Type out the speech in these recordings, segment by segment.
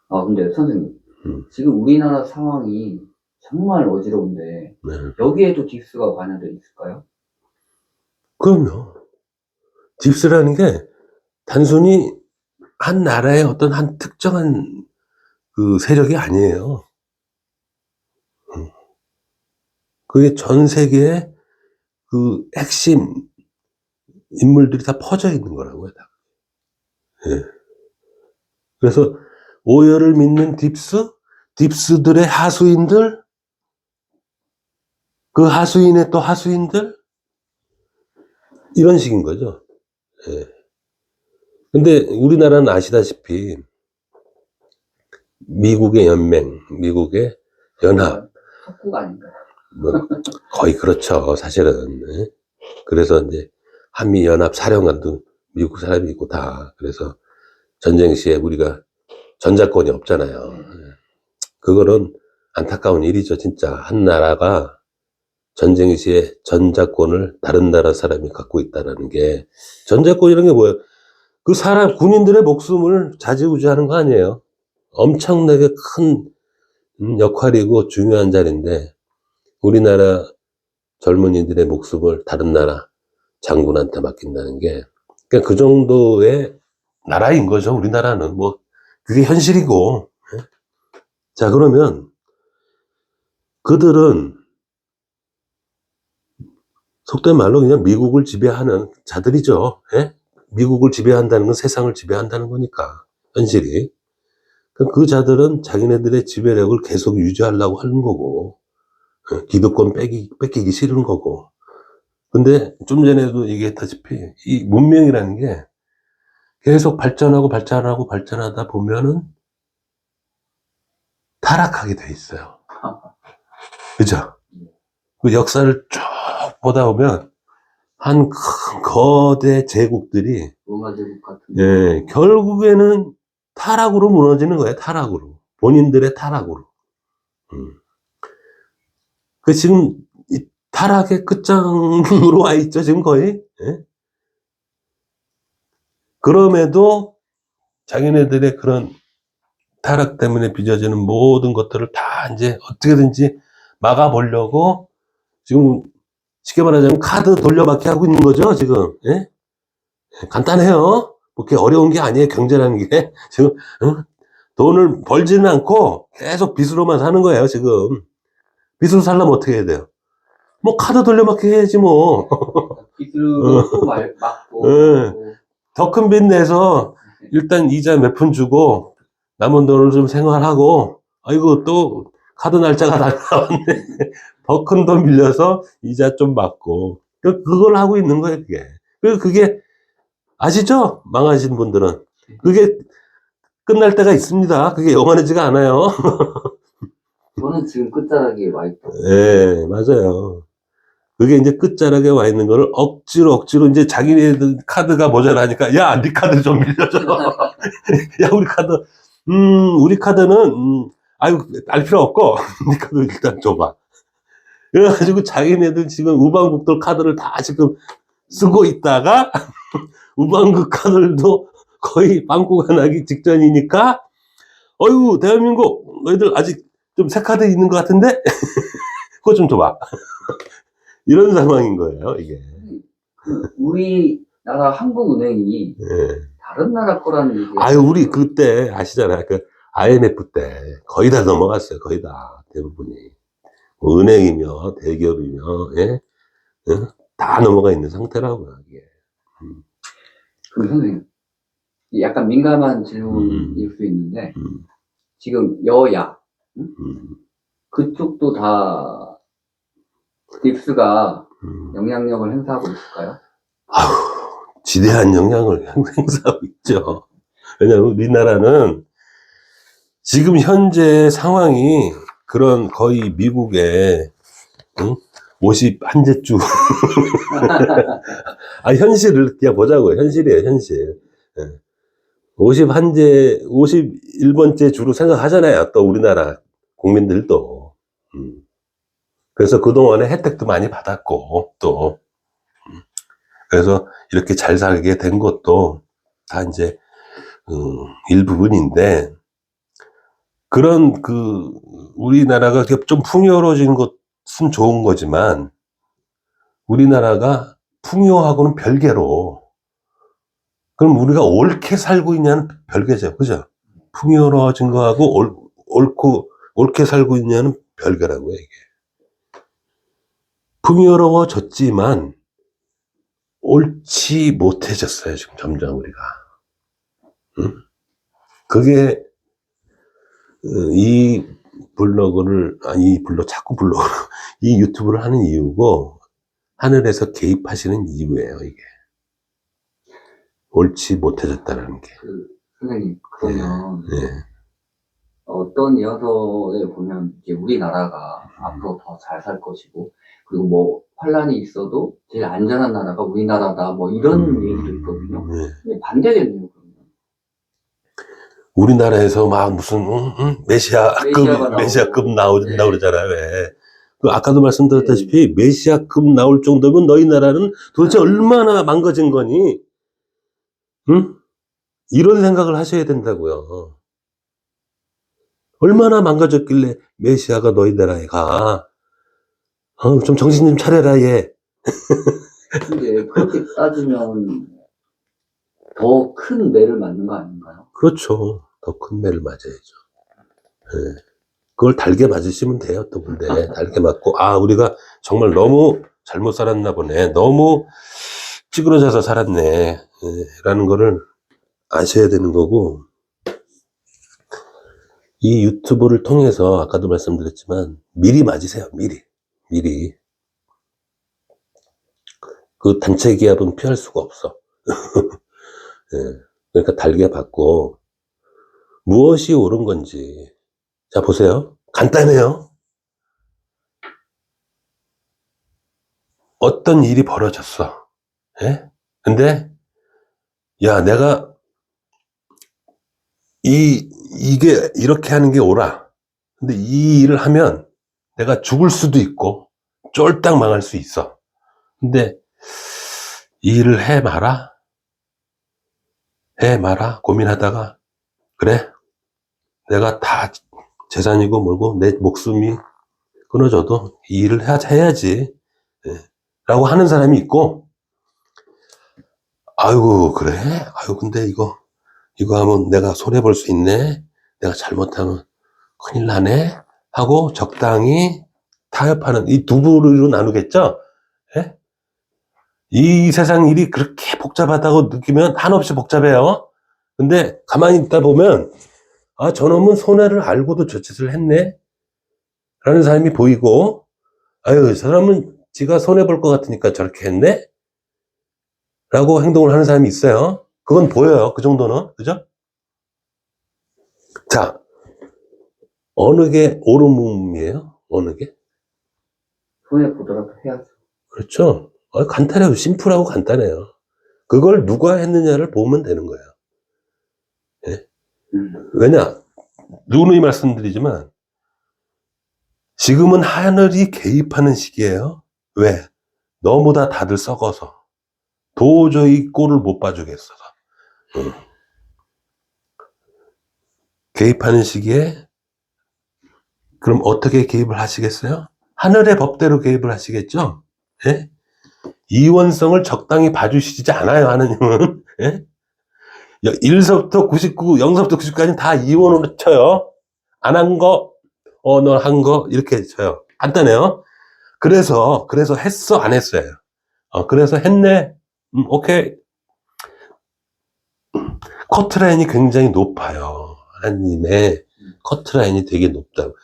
근데 선생님, 지금 우리나라 상황이 정말 어지러운데, 네. 여기에도 딥스가 관여되어 있을까요? 그럼요. 딥스라는 게 단순히 한 나라의 어떤 한 특정한 그 세력이 아니에요. 그게 전 세계에 그 핵심 인물들이 다 퍼져 있는 거라고요, 다. 예. 그래서 오열을 믿는 딥스들의 하수인들, 그 하수인의 또 하수인들, 이런 식인 거죠. 예. 근데 우리나라는 아시다시피 미국의 연맹, 미국의 연합, 석구가 아닌가요? 뭐 거의 그렇죠, 사실은. 예. 그래서 이제 한미연합 사령관도 미국 사람이 있고 다. 그래서 전쟁 시에 우리가 전자권이 없잖아요. 그거는 안타까운 일이죠, 진짜. 한 나라가 전쟁 시에 전자권을 다른 나라 사람이 갖고 있다는 게, 전자권이라는 게 뭐예요? 그 사람, 군인들의 목숨을 좌지우지하는 거 아니에요? 엄청나게 큰 역할이고 중요한 자리인데, 우리나라 젊은이들의 목숨을 다른 나라 장군한테 맡긴다는 게, 그러니까 그 정도의 나라인 거죠, 우리나라는. 뭐, 그게 현실이고. 자, 그러면 그들은 속된 말로 그냥 미국을 지배하는 자들이죠. 예? 미국을 지배한다는 건 세상을 지배한다는 거니까, 현실이. 그 자들은 자기네들의 지배력을 계속 유지하려고 하는 거고, 기득권 뺏기기 싫은 거고. 근데 좀 전에도 얘기했다시피 이 문명이라는 게 계속 발전하다 보면은 타락하게 돼 있어요. 그죠? 그 역사를 쭉 보다 보면 한 큰 거대 제국들이, 로마 제국 같은. 예, 결국에는 타락으로 무너지는 거예요. 타락으로. 본인들의 타락으로. 그 지금 이 타락의 끝장으로 와 있죠, 지금 거의. 예? 그럼에도 자기네들의 그런 타락 때문에 빚어지는 모든 것들을 다 이제 어떻게든지 막아보려고 지금 쉽게 말하자면 카드 돌려받기 하고 있는 거죠, 지금. 예? 간단해요. 그렇게 어려운 게 아니에요, 경제라는 게. 지금, 돈을 벌지는 않고 계속 빚으로만 사는 거예요, 지금. 빚으로 살려면 어떻게 해야 돼요? 뭐, 카드 돌려받기 해야지, 뭐. 빚으로 또 막고. 더 큰 빚 내서 일단 이자 몇 푼 주고 남은 돈을 좀 생활하고, 아이고, 또 카드 날짜가 다 나왔네. 더 큰 돈 빌려서 이자 좀 받고. 그걸 하고 있는 거예요, 그게. 그게 아시죠? 망하신 분들은. 그게 끝날 때가 있습니다. 그게 영원하지가 않아요. 저는 지금 끝자락에 와 있다. 예, 맞아요. 그게 이제 끝자락에 와 있는 거를 억지로 이제 자기네들 카드가 모자라니까, 야, 네 카드 좀 빌려줘. 야, 우리 카드는, 아유, 알 필요 없고, 네 카드 일단 줘봐. 그래가지고 자기네들 지금 우방국들 카드를 다 지금 쓰고 있다가, 우방국 카드들도 거의 빵꾸가 나기 직전이니까, 어휴, 대한민국, 너희들 아직 좀 새 카드 있는 것 같은데? 그거 좀 줘봐. 이런 상황인 거예요, 이게. 우리나라 한국은행이 예. 다른 나라 거라는 얘기. 아유, 우리 그때 아시잖아요. 그 IMF 때 거의 다 넘어갔어요. 거의 다 대부분이. 뭐 은행이며 대기업이며, 예? 다 넘어가 있는 상태라고요, 이게. 그 선생님, 약간 민감한 질문일 수 있는데, 지금 여야, 그쪽도 다 딥스가 영향력을 행사하고 있을까요? 아휴, 지대한 영향을 행사하고 있죠. 왜냐면 우리나라는 지금 현재 상황이 그런 거의 미국의 51제주 현실을 그냥 보자고요. 현실이에요, 현실. 51번째 주로 생각하잖아요. 또 우리나라 국민들도. 그래서 그동안에 혜택도 많이 받았고, 또. 그래서 이렇게 잘 살게 된 것도 다 이제, 일부분인데, 그런 우리나라가 좀 풍요로워진 것은 좋은 거지만, 우리나라가 풍요하고는 별개로, 그럼 우리가 옳게 살고 있냐는 별개죠. 그죠? 풍요로워진 거하고 옳게 살고 있냐는 별개라고요, 이게. 풍요로워졌지만, 옳지 못해졌어요, 지금 점점 우리가. 응? 그게, 이 자꾸 블로그를, 이 유튜브를 하는 이유고, 하늘에서 개입하시는 이유예요, 이게. 옳지 못해졌다는 게. 선생님, 그러면 예. 어떤 연서에 보면 이제 우리나라가 앞으로 더 잘 살 것이고, 그리고 뭐 환란이 있어도 제일 안전한 나라가 우리나라다, 뭐 이런 얘기도 있거든요. 예. 근데 반대겠네요, 그러면. 우리나라에서 막 무슨, 메시아급 나온다 네. 그러잖아요, 왜. 아까도 말씀드렸다시피, 메시아급 나올 정도면 너희 나라는 도대체 얼마나 망가진 거니? 응? 이런 생각을 하셔야 된다고요. 얼마나 망가졌길래 메시아가 너희 나라에 가. 좀 정신 좀 차려라, 얘. 근데 그렇게 따지면 더 큰 매를 맞는 거 아닌가요? 그렇죠. 더 큰 매를 맞아야죠. 예. 그걸 달게 맞으시면 돼요, 또. 근데 달게 맞고, 우리가 정말 너무 잘못 살았나 보네. 너무 찌그러져서 살았네. 예, 라는 거를 아셔야 되는 거고, 이 유튜브를 통해서 아까도 말씀드렸지만, 미리 맞으세요, 미리. 미리. 그 단체 기합은 피할 수가 없어. 예. 그러니까 달게 받고, 무엇이 옳은 건지. 자, 보세요. 간단해요. 어떤 일이 벌어졌어. 예? 근데, 야, 내가, 이게, 이렇게 하는 게 옳아. 근데 이 일을 하면 내가 죽을 수도 있고, 쫄딱 망할 수 있어. 근데, 이 일을 해 마라? 해 마라? 고민하다가, 그래? 내가 다 재산이고 뭐고, 내 목숨이 끊어져도 이 일을 해야지. 예. 라고 하는 사람이 있고, 아이고, 그래? 아이고, 근데 이거 하면 내가 손해볼 수 있네? 내가 잘못하면 큰일 나네? 하고 적당히 타협하는 이 두 부류로 나누겠죠? 예? 이 세상 일이 그렇게 복잡하다고 느끼면 한없이 복잡해요. 근데 가만히 있다 보면, 저놈은 손해를 알고도 저 짓을 했네? 라는 사람이 보이고, 저 사람은 지가 손해볼 것 같으니까 저렇게 했네? 라고 행동을 하는 사람이 있어요. 그건 보여요. 그 정도는. 그죠? 자, 어느 게 옳은 몸이에요? 어느 게? 손해보더라도 해야죠. 그렇죠? 간단해요. 심플하고 간단해요. 그걸 누가 했느냐를 보면 되는 거예요. 예? 왜냐? 누누이 말씀드리지만, 지금은 하늘이 개입하는 시기예요. 왜? 너무 다들 썩어서. 도저히 꼴을 못 봐주겠어서. 개입하는 시기에, 그럼 어떻게 개입을 하시겠어요? 하늘의 법대로 개입을 하시겠죠? 예? 이원성을 적당히 봐주시지 않아요, 하느님은. 예? 1서부터 99, 0서부터 90까지는 다 이원으로 쳐요. 안 한 거, 너 한 거, 이렇게 쳐요. 간단해요. 그래서 했어, 안 했어요. 그래서 했네. 오케이. 커트라인이 굉장히 높아요. 하나님의 커트라인이 되게 높다고.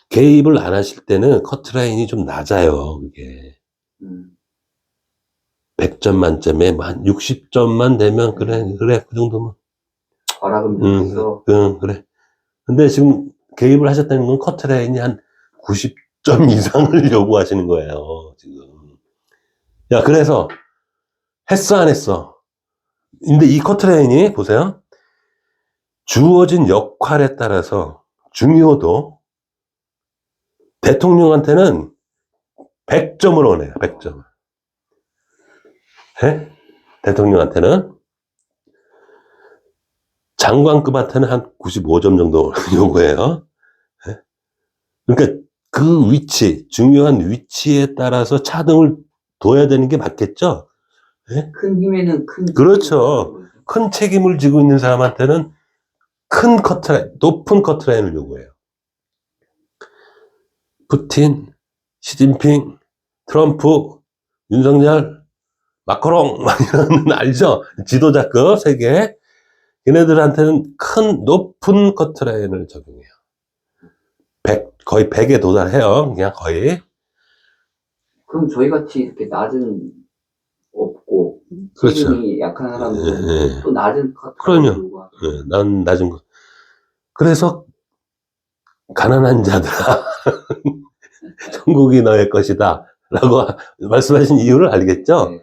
개입을 안 하실 때는 커트라인이 좀 낮아요, 그게. 100점 만점에 한 60점만 되면, 그래, 그 정도면. 바라금 있어. 그래. 근데 지금 개입을 하셨다는 건 커트라인이 한 90점 이상을 요구하시는 거예요, 지금. 야, 그래서, 했어, 안 했어? 근데 이 커트라인이, 보세요. 주어진 역할에 따라서 중요도 대통령한테는 100점을 원해요, 100점. 예? 대통령한테는. 장관급한테는 한 95점 정도 요구해요. 그러니까 그 위치, 중요한 위치에 따라서 차등을 둬야 되는 게 맞겠죠? 예? 큰 힘에는 큰 그렇죠. 힘이 큰 책임을 지고 있는 사람한테는 큰 커트라인, 높은 커트라인을 요구해요. 푸틴, 시진핑, 트럼프, 윤석열, 마크롱, 막 이런, 알죠? 지도자급 세계. 얘네들한테는 큰, 높은 커트라인을 적용해요. 100, 거의 100에 도달해요. 그냥 거의. 그럼 저희 같이 이렇게 낮은 없고 그렇죠. 책임이 약한 사람들은 예, 예. 또 낮은 커트를 그럼요. 요구하죠. 예, 난 낮은 거. 그래서, 가난한 자들아, 천국이 너의 것이다. 라고 말씀하신 이유를 알겠죠? 네.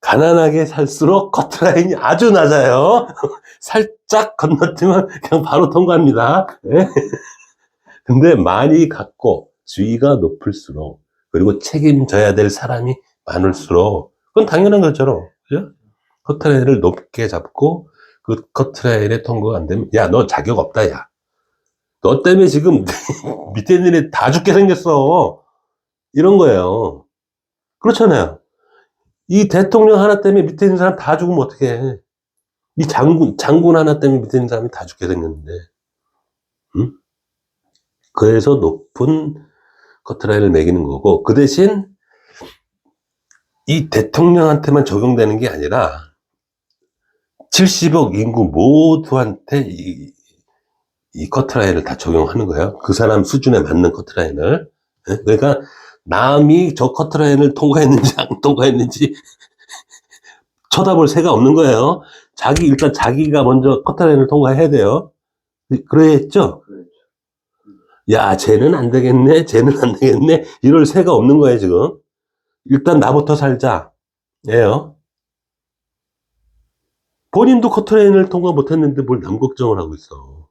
가난하게 살수록 커트라인이 아주 낮아요. 살짝 건너뛰면 그냥 바로 통과합니다. 예? 근데 많이 갖고 지위가 높을수록, 그리고 책임져야 될 사람이 많을수록, 그건 당연한 것처럼, 그죠? 커트라인을 높게 잡고 그 커트라인에 통과가 안 되면, 야, 너 자격 없다, 야. 너 때문에 지금 밑에 있는 애 다 죽게 생겼어. 이런 거예요. 그렇잖아요. 이 대통령 하나 때문에 밑에 있는 사람 다 죽으면 어떡해. 이 장군 하나 때문에 밑에 있는 사람이 다 죽게 생겼는데. 응? 그래서 높은 커트라인을 매기는 거고, 그 대신 이 대통령한테만 적용되는 게 아니라 70억 인구 모두한테 이 커트라인을 다 적용하는 거예요. 그 사람 수준에 맞는 커트라인을. 예? 그러니까 남이 저 커트라인을 통과했는지 안 통과했는지 쳐다볼 새가 없는 거예요. 일단 자기가 먼저 커트라인을 통과해야 돼요. 그랬죠? 그렇죠. 야, 쟤는 안 되겠네, 쟤는 안 되겠네, 이럴 새가 없는 거예요, 지금. 일단 나부터 살자. 예요. 본인도 커트라인을 통과 못 했는데 뭘 남 걱정을 하고 있어.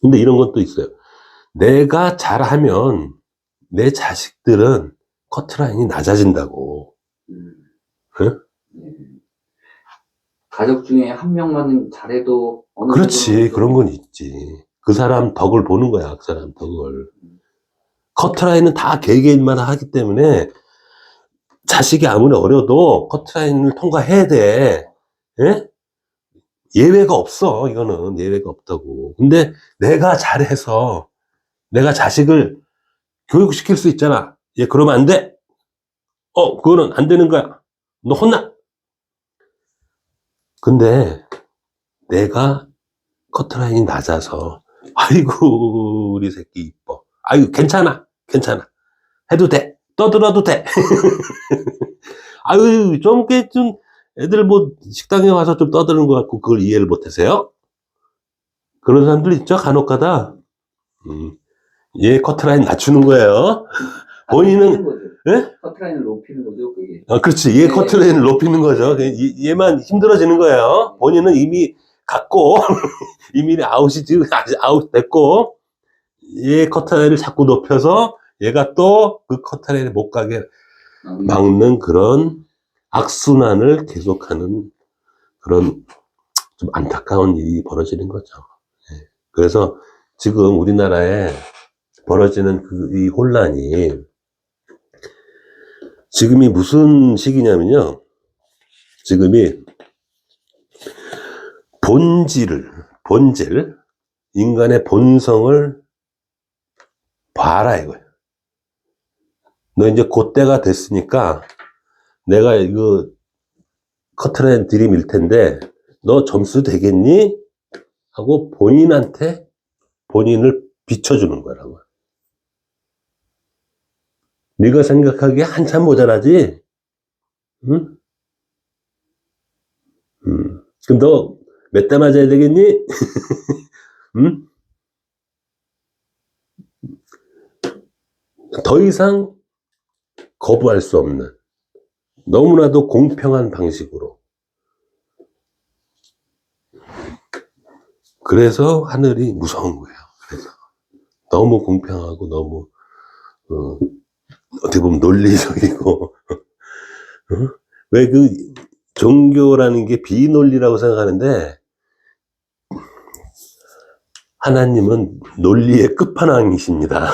근데 이런 것도 있어요. 내가 잘하면 내 자식들은 커트라인이 낮아진다고. 음. 응? 네. 가족 중에 한 명만 잘해도 어느 그렇지, 정도는 그런 건 있지. 그 사람 덕을 보는 거야, 그 사람 덕을. 커트라인은 다 개개인만 하기 때문에 자식이 아무리 어려도 커트라인을 통과해야 돼. 예? 예외가 없어. 이거는 예외가 없다고. 근데 내가 잘해서 내가 자식을 교육시킬 수 있잖아. 얘 그러면 안 돼. 그거는 안 되는 거야. 너 혼나. 근데 내가 커트라인이 낮아서 아이고 우리 새끼 이뻐. 아이고 괜찮아. 괜찮아. 해도 돼. 떠들어도 돼. 아유 좀 애들 뭐 식당에 와서 좀 떠드는 것 같고 그걸 이해를 못 하세요? 그런 사람들 있죠, 간혹가다. 얘 커트라인 낮추는 거예요. 본인은, 예? 커트라인을 높이는 거죠, 그게. 그렇지. 얘 네. 커트라인을 높이는 거죠. 얘만 힘들어지는 거예요. 본인은 이미 갔고, 이미 아웃 됐고, 얘 커트라인을 자꾸 높여서 얘가 또 그 커트라인에 못 가게 막는 그런 악순환을 계속하는 그런 좀 안타까운 일이 벌어지는 거죠. 그래서 지금 우리나라에 벌어지는 이 혼란이 지금이 무슨 시기냐면요. 지금이 본질, 인간의 본성을 봐라 이거예요. 너 이제 그때가 됐으니까 내가 이거 커트라인 들이밀 텐데 너 점수 되겠니? 하고 본인한테 본인을 비춰주는 거라고. 네가 생각하기에 한참 모자라지? 응? 그럼 너 몇 대 맞아야 되겠니? 응? 더 이상 거부할 수 없는 너무나도 공평한 방식으로. 그래서 하늘이 무서운 거예요. 그래서 너무 공평하고 너무 어떻게 보면 논리적이고 왜 그 종교라는 게 비논리라고 생각하는데 하나님은 논리의 끝판왕이십니다.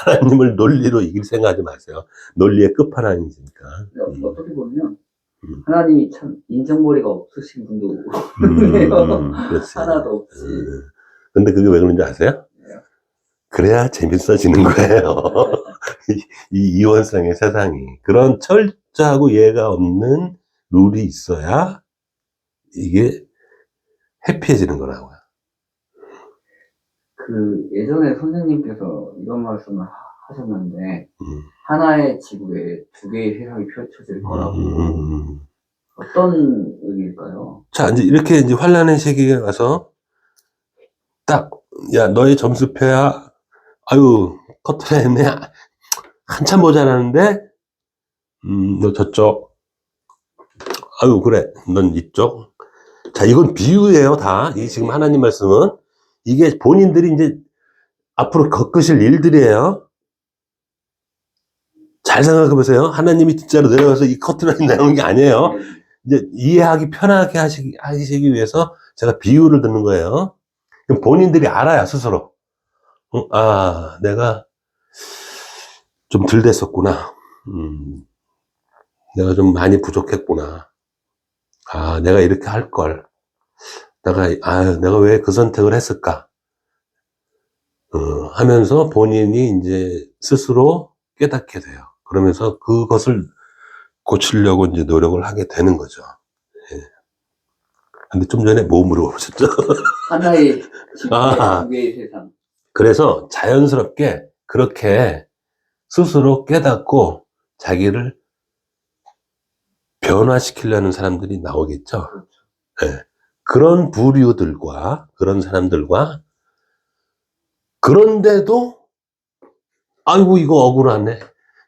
하나님을 논리로 이길 생각하지 마세요. 논리의 끝판왕이시니까. 어떻게 보면 음. 하나님이 참 인정머리가 없으신 분도 그렇지. 하나도 없이. 근데 그게 왜 그런지 아세요? 그래야 재밌어지는 거예요. 이 이원성의 세상이. 그런 철저하고 예가 없는 룰이 있어야 이게 해피해지는 거라고요. 그 예전에 선생님께서 이런 말씀을 하셨는데 하나의 지구에 두 개의 세상이 펼쳐질 거라고. 어떤 의미일까요? 자, 이제 이렇게 이제 환란의 세계에 가서 딱, 야, 너의 점수표야. 아유, 커트라 했네. 한참 모자라는데, 너 저쪽. 아유, 그래. 넌 이쪽. 자, 이건 비유예요, 다. 이 지금 하나님 말씀은. 이게 본인들이 이제 앞으로 겪으실 일들이에요. 잘 생각해 보세요. 하나님이 진짜로 내려가서 이 커트라인 나오는 게 아니에요. 이제 이해하기 편하게 하시기 위해서 제가 비유를 듣는 거예요. 그럼 본인들이 알아요, 스스로. 아, 내가 좀 덜 됐었구나. 내가 좀 많이 부족했구나. 아, 내가 이렇게 할 걸. 내가 왜 그 선택을 했을까? 하면서 본인이 이제 스스로 깨닫게 돼요. 그러면서 그것을 고치려고 이제 노력을 하게 되는 거죠. 예. 근데 좀 전에 뭐 물어보셨죠? 하나의 지구에 두 개의 세상. 그래서 자연스럽게 그렇게 스스로 깨닫고 자기를 변화시키려는 사람들이 나오겠죠. 그렇죠. 예. 그런 부류들과 그런 사람들과 그런데도 아이고 이거 억울하네.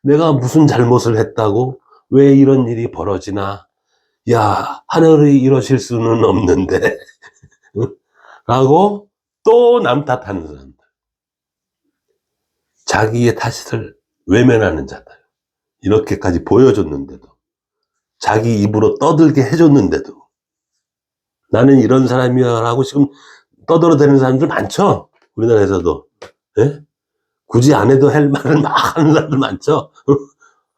내가 무슨 잘못을 했다고 왜 이런 일이 벌어지나. 야, 하늘이 이러실 수는 없는데 라고 또 남 탓하는 사람들. 자기의 탓을 외면하는 자들. 이렇게까지 보여줬는데도 자기 입으로 떠들게 해줬는데도 나는 이런 사람이야 라고 지금 떠들어대는 사람들 많죠? 우리나라에서도. 예? 굳이 안 해도 할 말을 막 하는 사람들 많죠?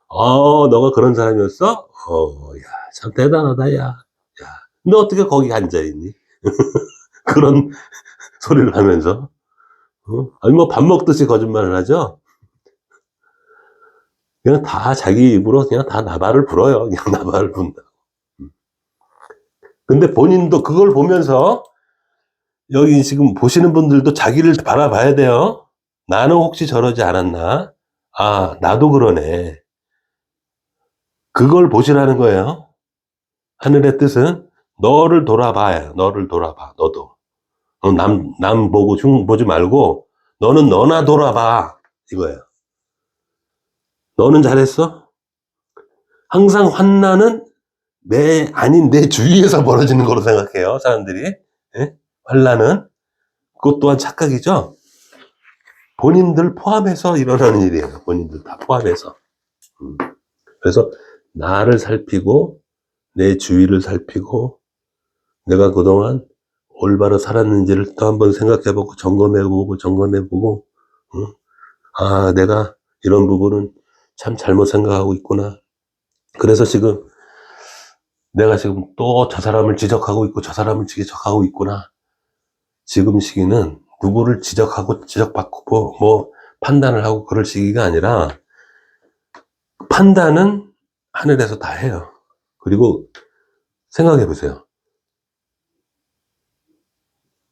너가 그런 사람이었어? 야, 참 대단하다, 야. 야, 너 어떻게 거기 앉아있니? 그런 소리를 하면서. 아니, 뭐 밥 먹듯이 거짓말을 하죠? 그냥 다 자기 입으로 그냥 다 나발을 불어요. 그냥 나발을 분다. 근데 본인도 그걸 보면서 여기 지금 보시는 분들도 자기를 바라봐야 돼요. 나는 혹시 저러지 않았나? 아, 나도 그러네. 그걸 보시라는 거예요. 하늘의 뜻은 너를 돌아봐요. 너를 돌아봐. 너도. 남 보고 보지 말고 너는 너나 돌아봐. 이거예요. 너는 잘했어? 항상 환난은 아닌 내 주위에서 벌어지는 거로 생각해요. 사람들이. 예? 환난은 그것 또한 착각이죠. 본인들 포함해서 일어나는 일이에요. 본인들 다 포함해서. 그래서 나를 살피고 내 주위를 살피고 내가 그동안 올바로 살았는지를 또 한번 생각해보고 점검해보고 아, 내가 이런 부분은 참 잘못 생각하고 있구나. 그래서 지금 내가 지금 또 저 사람을 지적하고 있고 저 사람을 지적하고 있구나. 지금 시기는 누구를 지적하고 지적받고 뭐 판단을 하고 그럴 시기가 아니라 판단은 하늘에서 다 해요. 그리고 생각해 보세요.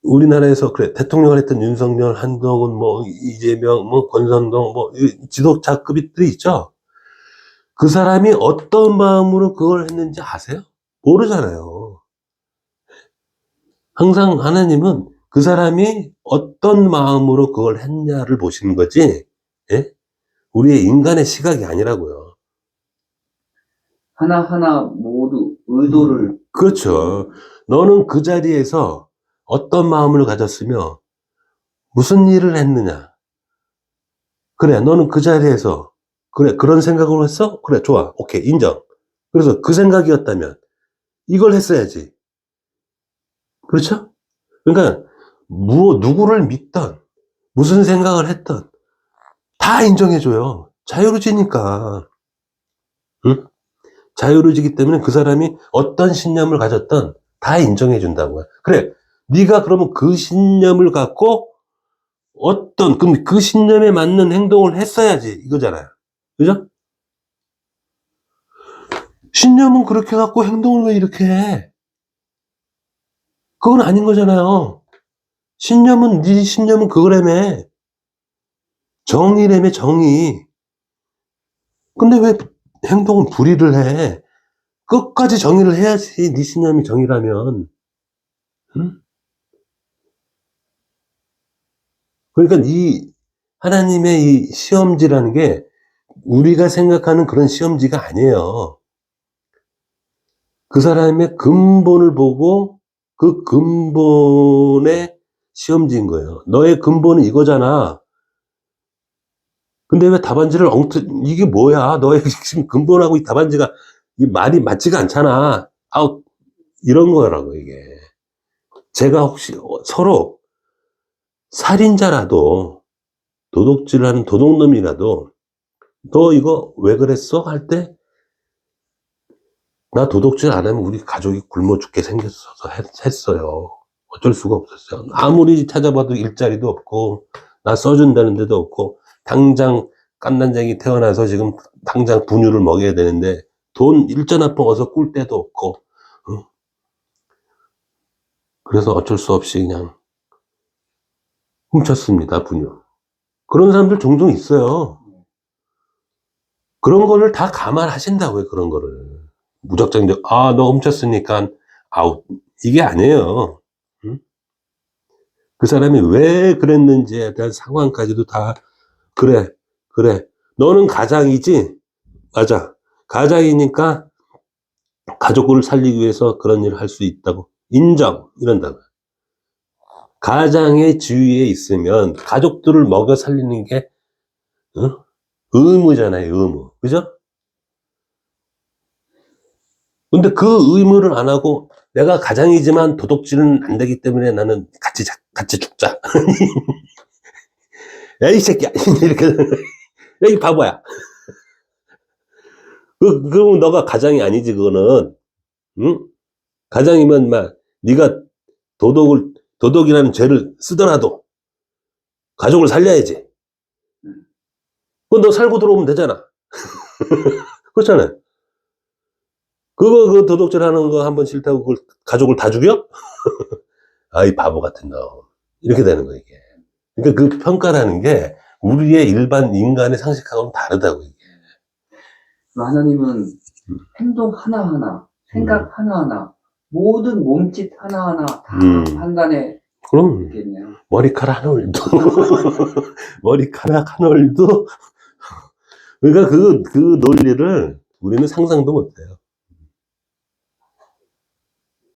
우리나라에서 그래 대통령을 했던 윤석열, 한동훈, 뭐 이재명, 뭐 권선동, 뭐 지도자급들이 있죠. 그 사람이 어떤 마음으로 그걸 했는지 아세요? 모르잖아요. 항상 하나님은 그 사람이 어떤 마음으로 그걸 했냐를 보시는 거지, 예? 우리의 인간의 시각이 아니라고요. 하나하나 모두 의도를. 그렇죠. 너는 그 자리에서 어떤 마음을 가졌으며 무슨 일을 했느냐. 그래, 너는 그 자리에서 그래, 그런 생각을 했어? 그래, 좋아. 오케이, 인정. 그래서 그 생각이었다면 이걸 했어야지. 그렇죠? 그러니까 누구를 믿던, 무슨 생각을 했던, 다 인정해줘요. 자유로지니까. 응? 자유로지기 때문에 그 사람이 어떤 신념을 가졌던 다 인정해준다고요. 그래, 네가 그러면 그 신념을 갖고 그럼 그 신념에 맞는 행동을 했어야지 이거잖아요. 그죠? 신념은 그렇게 갖고 행동을 왜 이렇게 해? 그건 아닌 거잖아요. 네 신념은 그거라며. 정의라며, 정의. 근데 왜 행동은 불의를 해? 끝까지 정의를 해야지, 네 신념이 정의라면. 응? 그러니까 이 하나님의 이 시험지라는 게 우리가 생각하는 그런 시험지가 아니에요. 그 사람의 근본을 보고 그 근본의 시험지인 거예요. 너의 근본은 이거잖아. 근데 왜 답안지를 이게 뭐야? 너의 지금 근본하고 이 답안지가 이 말이 맞지가 않잖아. 아우, 이런 거라고, 이게. 제가 혹시 서로 살인자라도 도둑질하는 도둑놈이라도 너 이거 왜 그랬어? 할 때 나 도둑질 안 하면 우리 가족이 굶어 죽게 생겼어서 했어요. 어쩔 수가 없었어요. 아무리 찾아봐도 일자리도 없고 나 써준다는 데도 없고 당장 깐난쟁이 태어나서 지금 당장 분유를 먹여야 되는데 돈 일전 한 푼 얻어 꿀 데도 없고 그래서 어쩔 수 없이 그냥 훔쳤습니다, 분유. 그런 사람들 종종 있어요. 그런 거를 다 감안하신다고요, 그런 거를. 무작정 이제, 너 훔쳤으니까 아웃. 이게 아니에요. 응? 그 사람이 왜 그랬는지에 대한 상황까지도 다, 그래, 그래. 너는 가장이지? 맞아. 가장이니까 가족을 살리기 위해서 그런 일을 할 수 있다고. 인정. 이런다고. 가장의 지위에 있으면 가족들을 먹여 살리는 게, 응? 의무잖아요, 의무. 그죠? 근데 그 의무를 안 하고 내가 가장이지만 도둑질은 안 되기 때문에 나는 같이 죽자. 야, 이 새끼야. 이렇게. 야, 이 바보야. 그러면 너가 가장이 아니지, 그거는. 응? 가장이면, 네가 도덕이라는 죄를 쓰더라도 가족을 살려야지. 그건 너 살고 들어오면 되잖아. 그렇잖아요. 그 도둑질 하는 거 한번 싫다고 그걸 가족을 다 죽여? 아이, 바보 같은 놈. 이렇게 되는 거야, 이게. 그러니까 그 평가라는 게 우리의 일반 인간의 상식하고는 다르다고, 이게. 하나님은 행동 하나하나, 생각 하나하나, 모든 몸짓 하나하나 다 판단해 그럼, 있겠네요. 머리카락 한 올도, 머리카락 한 올도, 그러니까 그 논리를 우리는 상상도 못 해요.